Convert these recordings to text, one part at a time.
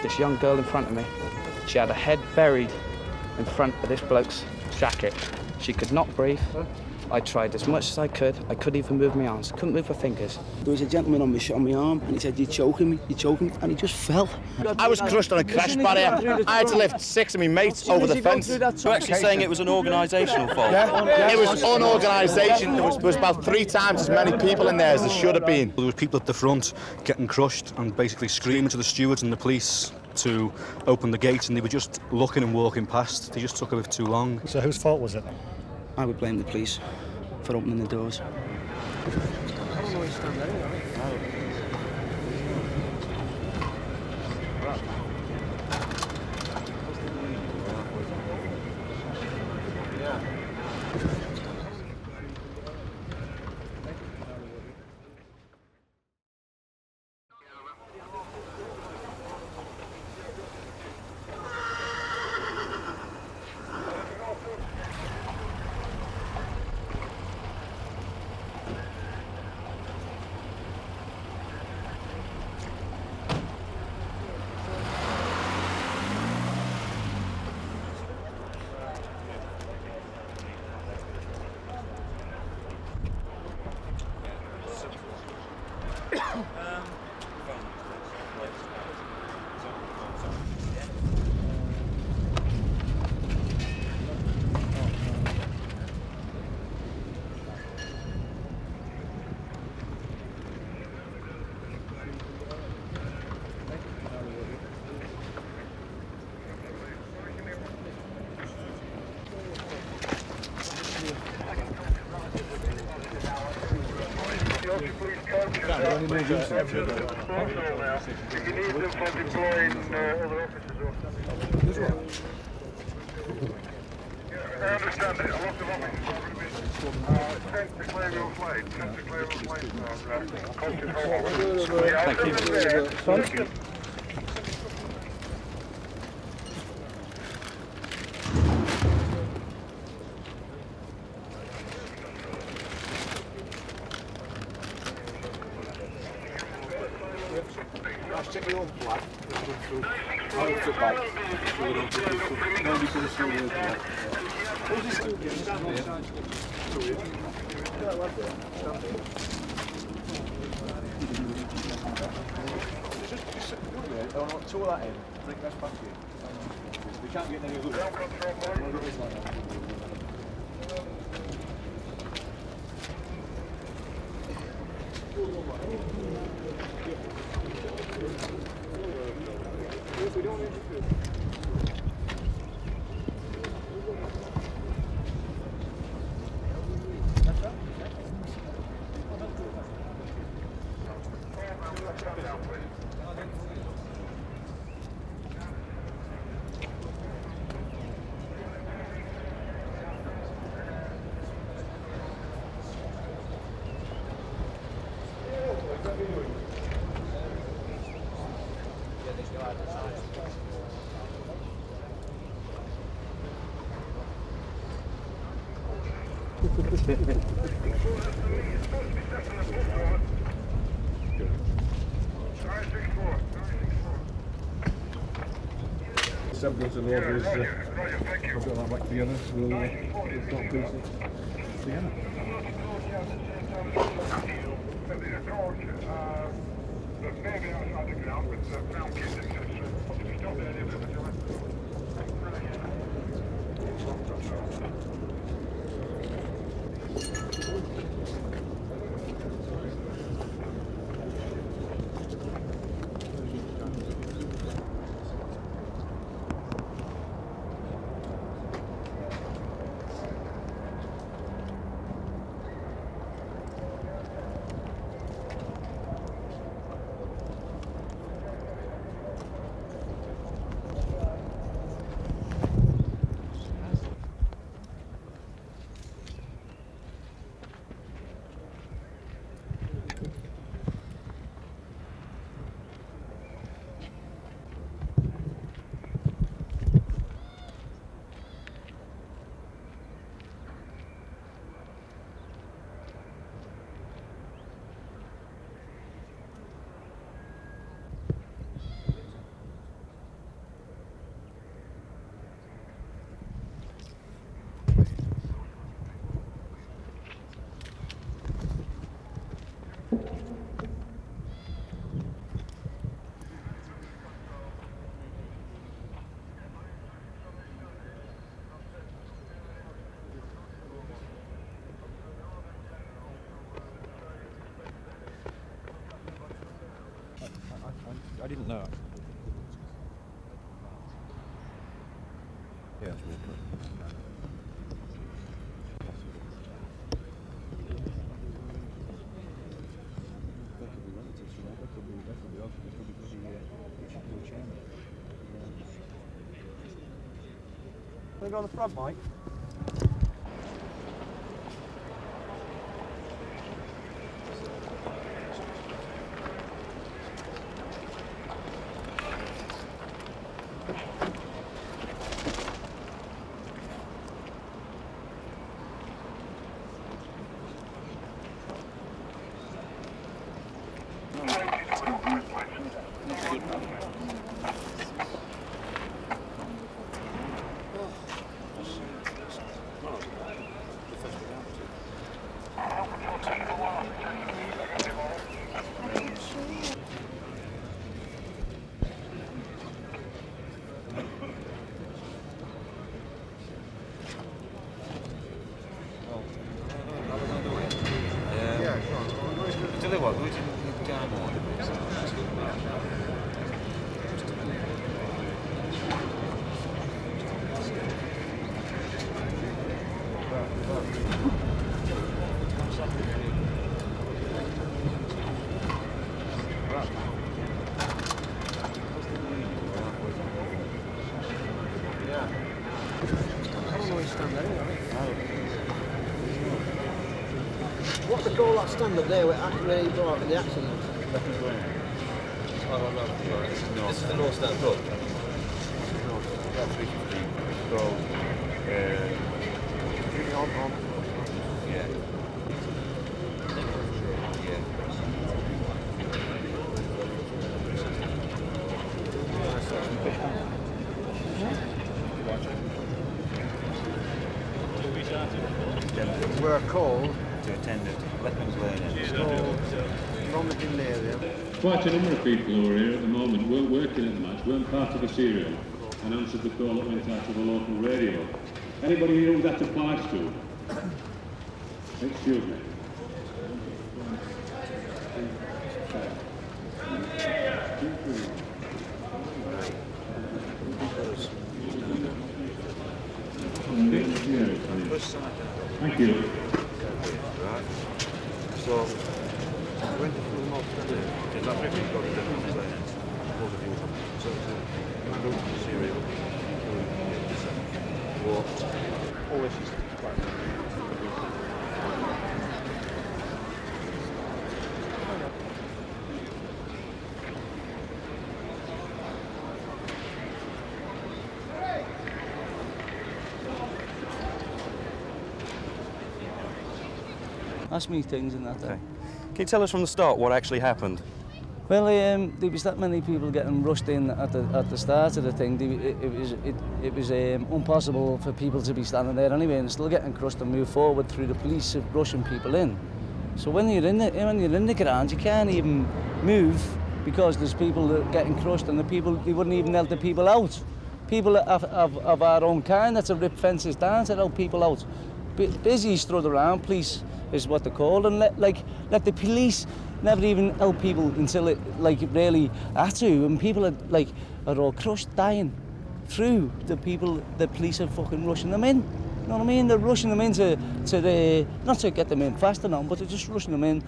this young girl in front of me. She had her head buried in front of this bloke's jacket. She could not breathe. I tried as much as I could. I couldn't even move my arms, couldn't move my fingers. There was a gentleman on my arm, and he said, "You're choking me, and he just fell. I was crushed on a crash barrier. I had to lift 6 of my mates over the fence. You're actually saying it was an organisational fault? Yeah. It was unorganisation. There was about 3 times as many people in there as there should have been. There was people at the front getting crushed and basically screaming to the stewards and the police to open the gates, and they were just looking and walking past. They just took a bit too long. So whose fault was it? I would blame the police for opening the doors. Thank you. Tool that in, bring that back to you. We can't get any of those. Semblance of order is I've got that back together, so we'll start piecing together. Can I go on the front, Mike? What's the goal that stand up there where he brought in the accident? I don't know. This is the North Stand Club. We're called to attend a weapons learning. from the Hill area. Quite a number of people who are here at the moment weren't working at the match, weren't part of the serial, and answered the call that went out to the local radio. Anybody here who that applies to? Excuse me. Thank you. Right. So, when did you know is that really got the weapons learning? So, I go to the serial. What? All issues. Ask me things and that. Okay. Can you tell us from the start what actually happened? Well, there was that many people getting rushed in at the start of the thing. It was impossible for people to be standing there anyway, and still getting crushed and move forward through the police rushing people in. So when you're in the ground, you can't even move because there's people that are getting crushed, and they wouldn't even let the people out. People of our own kind that have ripped fences down to help people out. Busy strode around, police is what they're called, and let the police never even help people until it really had to, and people are all crushed, dying through the police are fucking rushing them in. You know what I mean? They're rushing them in to not to get them in fast enough, but they're just rushing them in,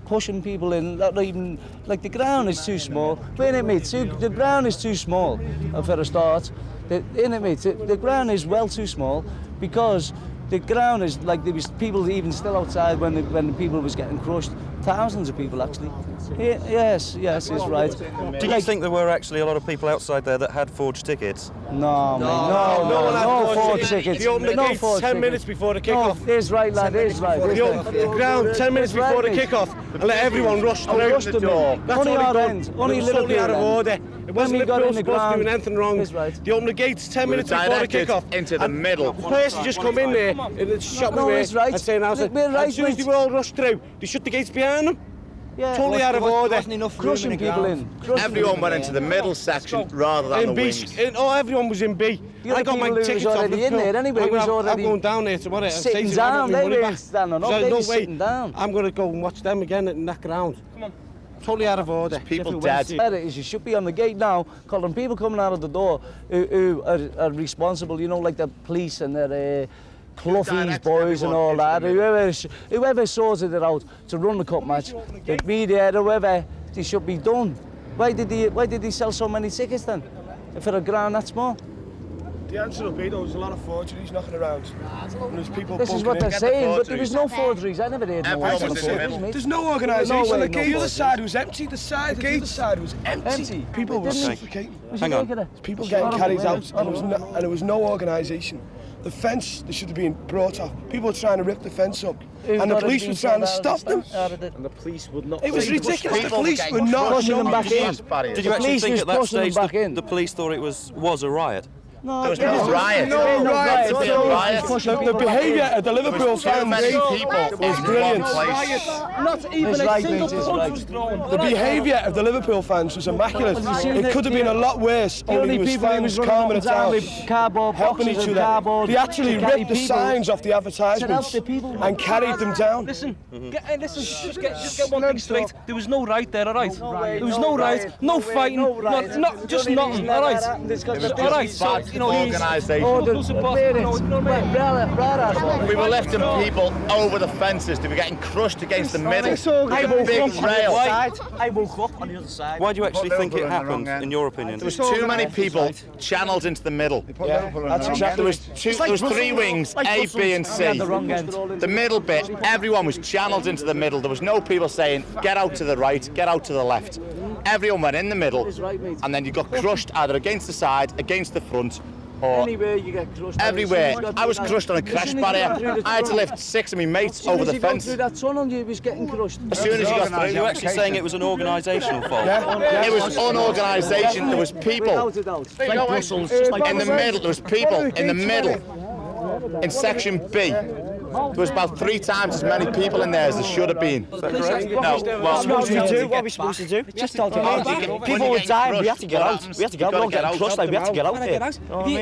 pushing people in. Not even the ground is too small. The ground is too small for a start. The ground is well too small because the ground is there was people even still outside when the people was getting crushed. Thousands of people actually. Yes, it's right. Do you think there were actually a lot of people outside there that had forged tickets? No, no forged tickets. They opened the gates 10 minutes before the kick-off. No, it's right, lad, it's right. They opened the ground 10 minutes before the kick-off and let everyone rush through. Rushed the door. That's Only all our they end. done. Only It was totally out of order. It wasn't Liverpool supposed to do anything wrong. They opened the gates 10 minutes before the kick-off. Into the middle. The person just come in there and it's shot me it's right. and saying, as soon as they all rushed through, they shut the gates behind them. Yeah. Totally out of order. Wasn't enough room Crushing in the people ground. in. Everyone went into the middle section rather than the In B, wings. everyone was in B. The other I got my people who was tickets off already in there anyway was I'm already going down there tomorrow. sitting down. They weren't standing up. They were sitting down. I'm going to go and watch them again in that ground. Come on. Totally out of order. People dead. You should be on the gate now, calling people coming out of the door who are responsible. You know, like the police and their Cluffy's boys and all that. Whoever sorted it out to run the cup match, the media, whoever, they should be done. Why did they sell so many tickets then? For a ground that small? The answer will be there was a lot of forgeries knocking around. And there's people This is what they're bunking in. saying, but there was no forgeries. I never heard no forgeries, mate. There's no organisation. No way, The other side was empty. The other side was empty. People were suffocating. Hang on. People getting carried out, and there was no organisation. The fence, they should have been brought up. People were trying to rip the fence up, and the police were trying to stop them. And the police would not. It was ridiculous. The police were not pushing them back in. Did you actually think at that stage the police thought it was a riot? There was no riot. No riot. The behaviour of the Liverpool fans is brilliant. Not even a single punch was thrown. The behaviour of the Liverpool fans was immaculate. It could have been a lot worse. Only there was fans calming it down, helping each other. They actually ripped the signs off the advertisements and carried them down. Listen, just get one thing straight. There was no riot there, all right? There was no riot, no fighting, not just nothing, all right? All right, so, you know, organisation. We were lifting people over the fences. They were getting crushed against the middle. Big rail. I woke up on the other side. Why do you actually think it happened, in your opinion? There was too many people channelled into the middle. That's exactly. There was three wings, A, B and C. The middle bit, everyone was channelled into the middle. There was no people saying, get out to the right, get out to the left. Everyone went in the middle, and then you got crushed either against the side, against the front, or anywhere you get crushed. Everywhere. I was crushed on a crash barrier. I had to lift 6 of my mates over the fence. Through that tunnel, you was getting crushed. As soon as you got through, You're actually saying it was an organisational fault? Yeah. It was unorganisation. There was people in the middle. There was people in the middle. In section B. There was about 3 times as many people in there as there should have been. No, what are we supposed to do? Just told you. People were dying, we had to get out. We had to get out, we were getting crushed, we had to get out there.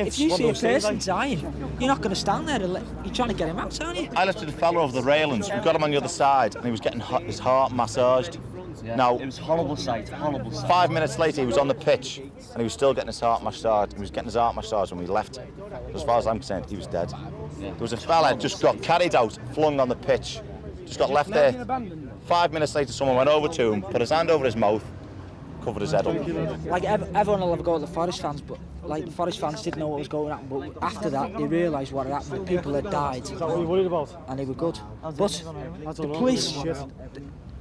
If you see a person dying, you're not going to stand there, you're trying to get him out, aren't you? I lifted a fella over the railings, we got him on the other side, and he was getting his heart massaged. Now, it was a horrible sight, 5 minutes later, he was on the pitch, and he was still getting his heart massaged. He was getting his heart massaged when we left. As far as I'm concerned, he was dead. There was a fella just got carried out, flung on the pitch, just got left there. 5 minutes later, someone went over to him, put his hand over his mouth, covered his head up. Like, everyone will have a go at the Forest fans, but like, the Forest fans didn't know what was going on. But after that, they realised what had happened. The people had died. Is that what you're worried about? And they were good. But the police,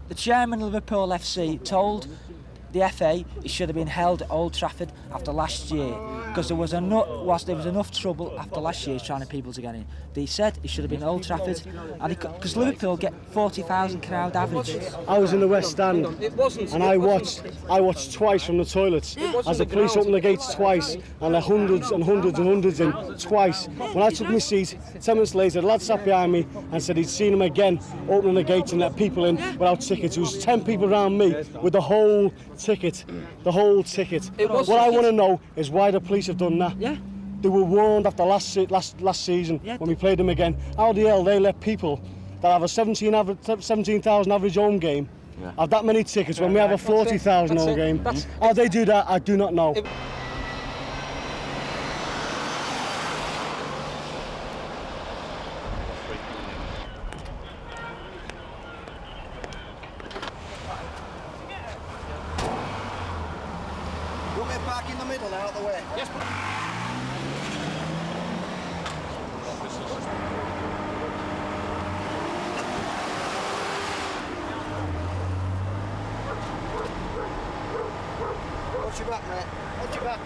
the chairman of Liverpool FC told the FA it should have been held at Old Trafford after last year, because there was enough trouble after last year trying to people to get in. They said it should have been Old Trafford, and because Liverpool get 40,000 crowd average. I was in the West Stand, and I watched twice from the toilets as the police opened the gates twice, and there hundreds and hundreds and hundreds in twice. When I took my seat, 10 minutes later, the lad sat behind me and said he'd seen him again opening the gates and let people in without tickets. There was 10 people around me with the whole ticket. The whole ticket. What I want to know is why the police have done that. Yeah. They were warned after last season when we played them again. How the hell they let people that have a 17,000 average home game have that many tickets when we have a 40,000 home game? How they do that, I do not know. Back in the middle, out of the way. Yes. Watch your back, mate. Watch your back.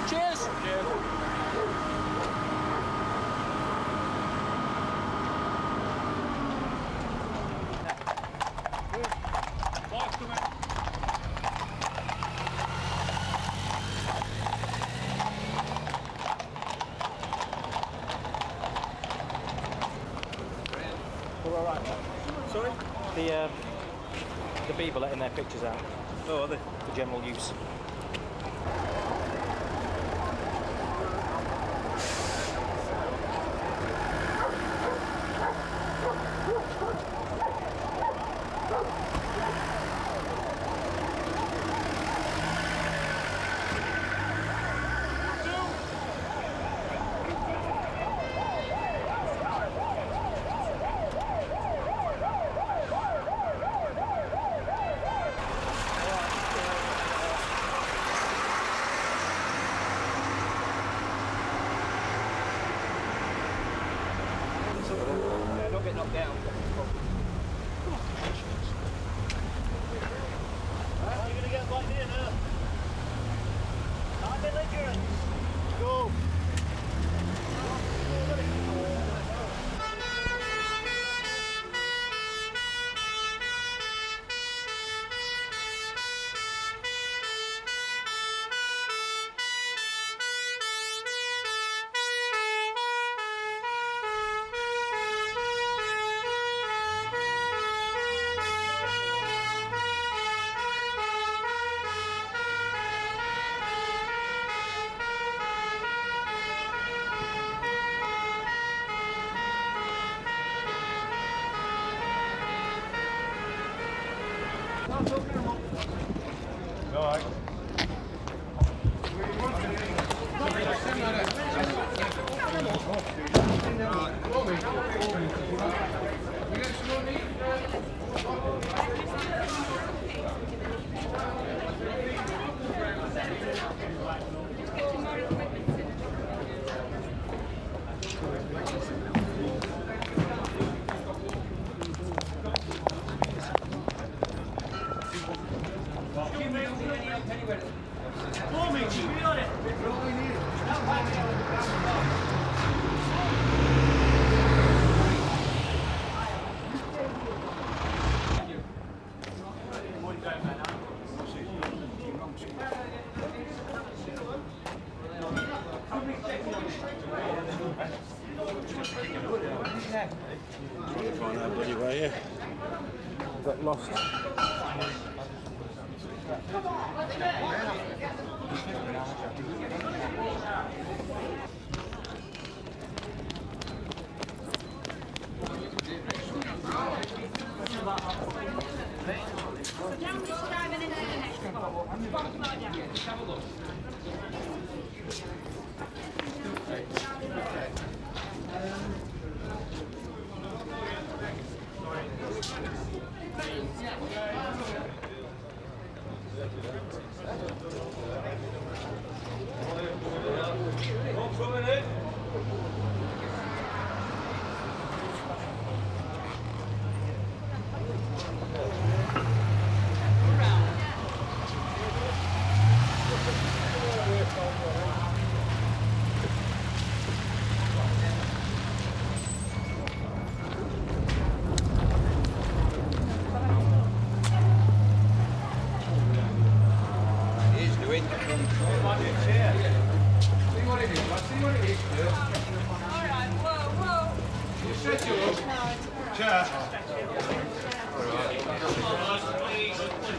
Cheers! Sorry? The people letting their pictures out. Oh, are they? For general use. bit knocked down. You're going to get back in now. I'm belligerent. Go. Got lost.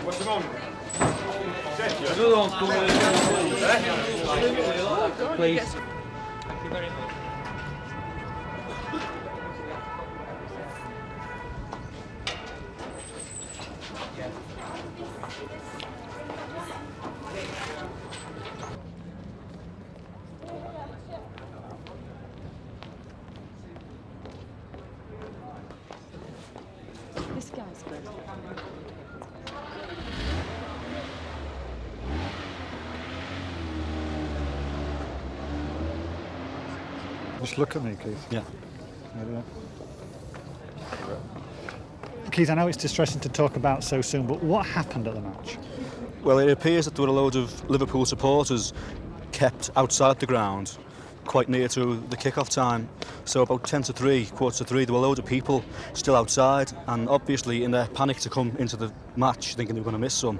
What's the moment? Please. Thank you very much. This guy's good. Just look at me, Keith. Yeah. Keith, I know it's distressing to talk about so soon, but what happened at the match? Well, it appears that there were a load of Liverpool supporters kept outside the ground, quite near to the kick-off time. So about 10 to 3, quarter to 3, there were a load of people still outside, and obviously in their panic to come into the match, thinking they were going to miss some,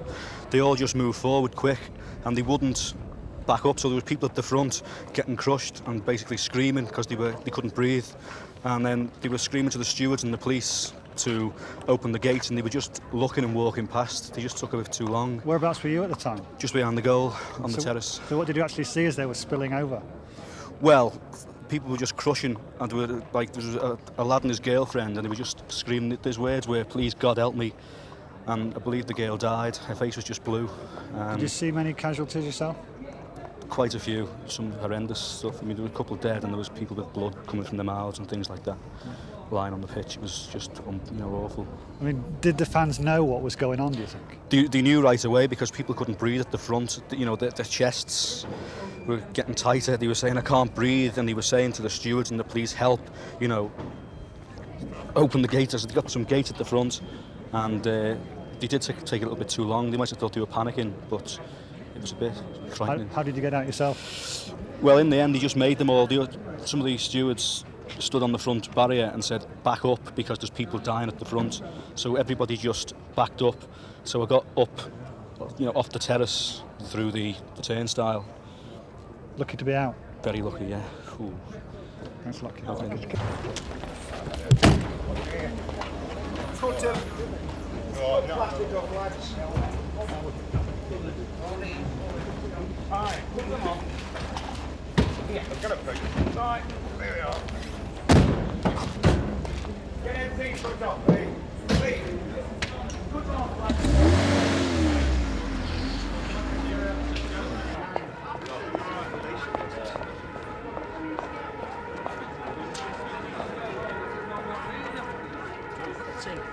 they all just moved forward quick, and they wouldn't back up. So there was people at the front getting crushed and basically screaming because they couldn't breathe, and then they were screaming to the stewards and the police to open the gates, and they were just looking and walking past. They just took a bit too long. Whereabouts were you at the time? Just behind the goal on the terrace. So what did you actually see as they were spilling over? Well, people were just crushing, and there was a lad and his girlfriend, and they were just screaming. These words were, "Please God help me," and I believe the girl died. Her face was just blue. Did you see many casualties yourself? Quite a few, some horrendous stuff. I mean, there were a couple dead, and there was people with blood coming from their mouths and things like that, lying on the pitch. It was just, awful. I mean, did the fans know what was going on, do you think? They knew right away, because people couldn't breathe at the front. Their chests were getting tighter. They were saying, "I can't breathe," and they were saying to the stewards and the police, "Help!" opened the gate. They got some gate at the front, and they did take a little bit too long. They might have thought they were panicking, but it was a bit frightening. How did you get out yourself? Well, in the end, he just made them all. Some of the stewards stood on the front barrier and said, back up, because there's people dying at the front. So everybody just backed up. So I got up, off the terrace through the turnstile. Lucky to be out? Very lucky, yeah. Ooh. That's lucky. Okay. Right, there we are. Get everything put up, please. Please. Put off, lads.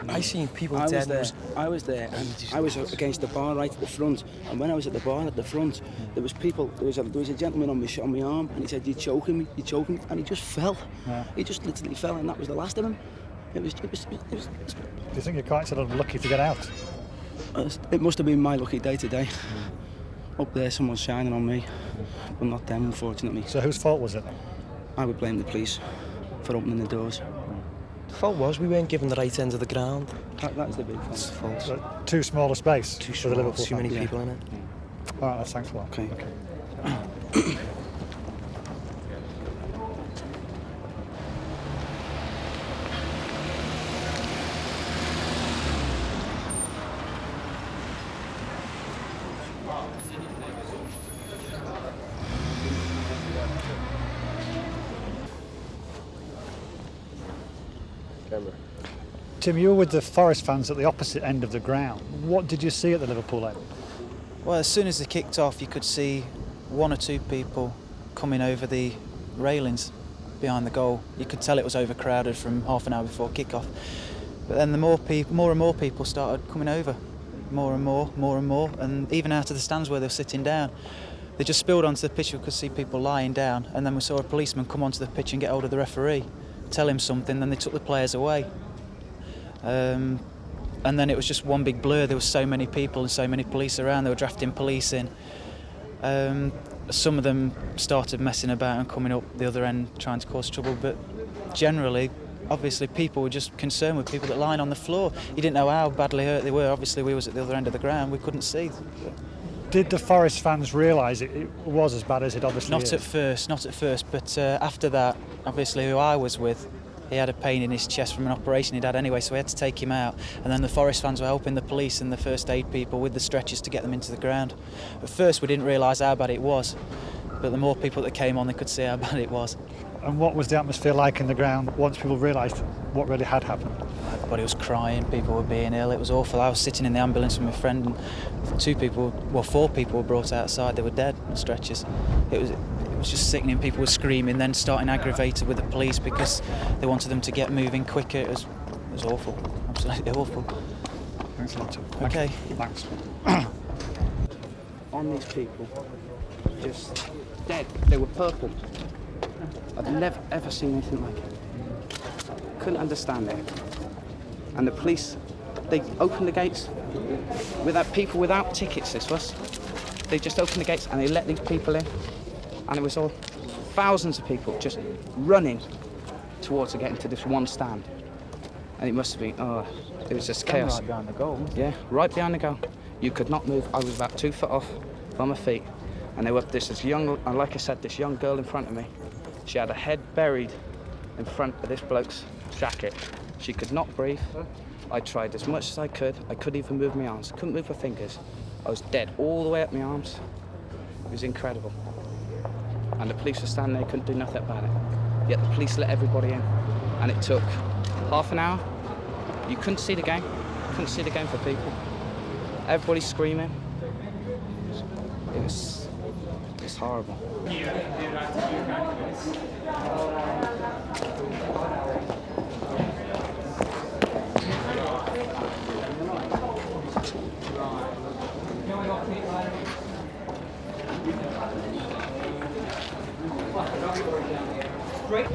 I seen people dead. I was there, and I was against the bar right at the front. And when I was at the bar at the front, there was people. There was a gentleman on my arm, and he said, "You're choking me, you're choking me," and he just fell. Yeah. He just literally fell, and that was the last of him. It was. Do you think you're quite sort of lucky to get out? It must have been my lucky day today. Up there, someone's shining on me, but not them, unfortunately. So whose fault was it then? I would blame the police for opening the doors. The fault was we weren't given the right end of the ground. That's the big fault. That's the fault. So, too small a space Too for the small, Liverpool too many fans? people in it. All right, thanks a lot. Okay. Tim, you were with the Forest fans at the opposite end of the ground. What did you see at the Liverpool end? Well, as soon as they kicked off, you could see one or two people coming over the railings behind the goal. You could tell it was overcrowded from half an hour before kick-off. But then more and more people started coming over, more and more, and even out of the stands where they were sitting down. They just spilled onto the pitch. We could see people lying down, and then we saw a policeman come onto the pitch and get hold of the referee, tell him something, then they took the players away. And then it was just one big blur. There were so many people and so many police around. They were drafting police in. Some of them started messing about and coming up the other end trying to cause trouble, but generally, obviously, people were just concerned with people that lying on the floor. You didn't know how badly hurt they were. Obviously, we was at the other end of the ground. We couldn't see. Did the Forest fans realise it was as bad as it obviously is? Not at first, but after that, obviously, who I was with, he had a pain in his chest from an operation he'd had anyway, so we had to take him out. And then the Forest fans were helping the police and the first aid people with the stretchers to get them into the ground. At first, we didn't realise how bad it was, but the more people that came on, they could see how bad it was. And what was the atmosphere like in the ground once people realised what really had happened? Everybody was crying, people were being ill, it was awful. I was sitting in the ambulance with my friend and 4 people were brought outside, they were dead on stretchers. It was just sickening, people were screaming, then starting aggravated with the police because they wanted them to get moving quicker. It was awful, absolutely awful. Thanks a lot, Tim. Okay. Thanks. On these people, just dead, they were purple. I've never ever seen anything like it. Couldn't understand it. And the police, they opened the gates people without tickets, this was. They just opened the gates and they let these people in. And it was all thousands of people just running towards getting to this one stand. And it must have been, it was just chaos. Right behind the goal. Yeah, right behind the goal. You could not move. I was about 2 foot off from my feet. And this young, and like I said, this young girl in front of me, she had her head buried in front of this bloke's jacket. She could not breathe. I tried as much as I could. I couldn't even move my arms. Couldn't move my fingers. I was dead all the way up my arms. It was incredible. And the police were standing there, couldn't do nothing about it. Yet the police let everybody in. And it took half an hour. You couldn't see the game. Couldn't see the game for people. Everybody screaming. It's horrible. Straight.